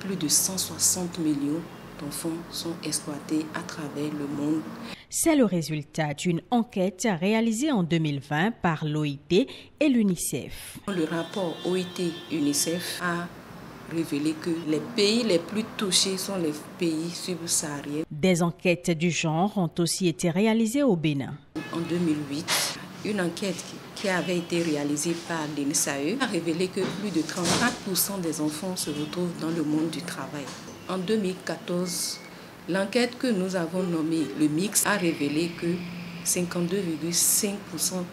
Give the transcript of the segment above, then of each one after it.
plus de 160 millions d'enfants sont exploités à travers le monde. C'est le résultat d'une enquête réalisée en 2020 par l'OIT et l'UNICEF. Le rapport OIT-UNICEF a révélé que les pays les plus touchés sont les pays subsahariens. Des enquêtes du genre ont aussi été réalisées au Bénin. En 2008, une enquête qui avait été réalisée par l'INSAE a révélé que plus de 34% des enfants se retrouvent dans le monde du travail. En 2014, l'enquête que nous avons nommée le MIX a révélé que 52,5%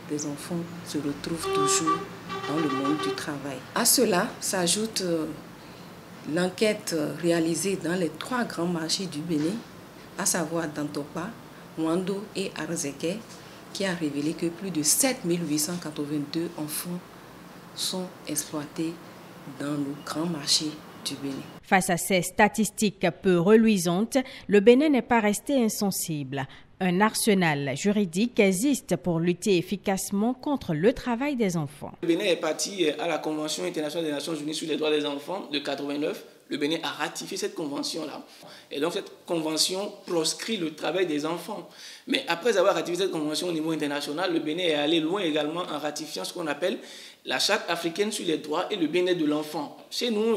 des enfants se retrouvent toujours dans le monde du travail. À cela s'ajoute l'enquête réalisée dans les 3 grands marchés du Bénin, à savoir Dantopa, Mwando et Arzeke, qui a révélé que plus de 7 882 enfants sont exploités dans nos grands marchés du Bénin. Face à ces statistiques peu reluisantes, le Bénin n'est pas resté insensible. Un arsenal juridique existe pour lutter efficacement contre le travail des enfants. Le Bénin est parti à la Convention internationale des Nations Unies sur les droits des enfants de 89. Le Bénin a ratifié cette convention-là. Et donc cette convention proscrit le travail des enfants. Mais après avoir ratifié cette convention au niveau international, le Bénin est allé loin également en ratifiant ce qu'on appelle la Charte africaine sur les droits et le bien-être de l'enfant. Chez nous,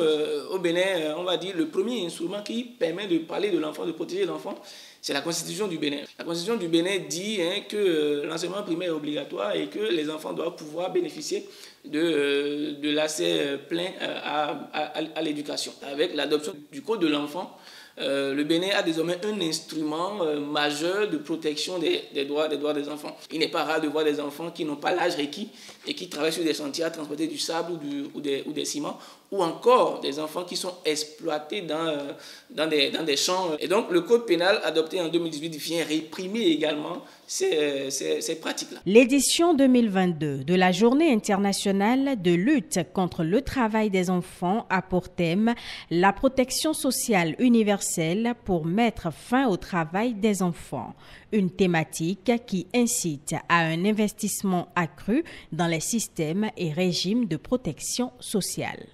au Bénin, on va dire le premier instrument qui permet de parler de l'enfant, de protéger l'enfant, c'est la Constitution du Bénin. La Constitution du Bénin dit que l'enseignement primaire est obligatoire et que les enfants doivent pouvoir bénéficier de l'accès plein à l'éducation. Avec l'adoption du Code de l'enfant, le Bénin a désormais un instrument majeur de protection des droits des enfants. Il n'est pas rare de voir des enfants qui n'ont pas l'âge requis et qui travaillent sur des chantiers à transporter du sable ou des ciments, ou encore des enfants qui sont exploités dans des champs. Et donc le code pénal adopté en 2018 vient réprimer également ces pratiques-là. L'édition 2022 de la Journée internationale de lutte contre le travail des enfants a pour thème la protection sociale universelle pour mettre fin au travail des enfants. Une thématique qui incite à un investissement accru dans les systèmes et régimes de protection sociale.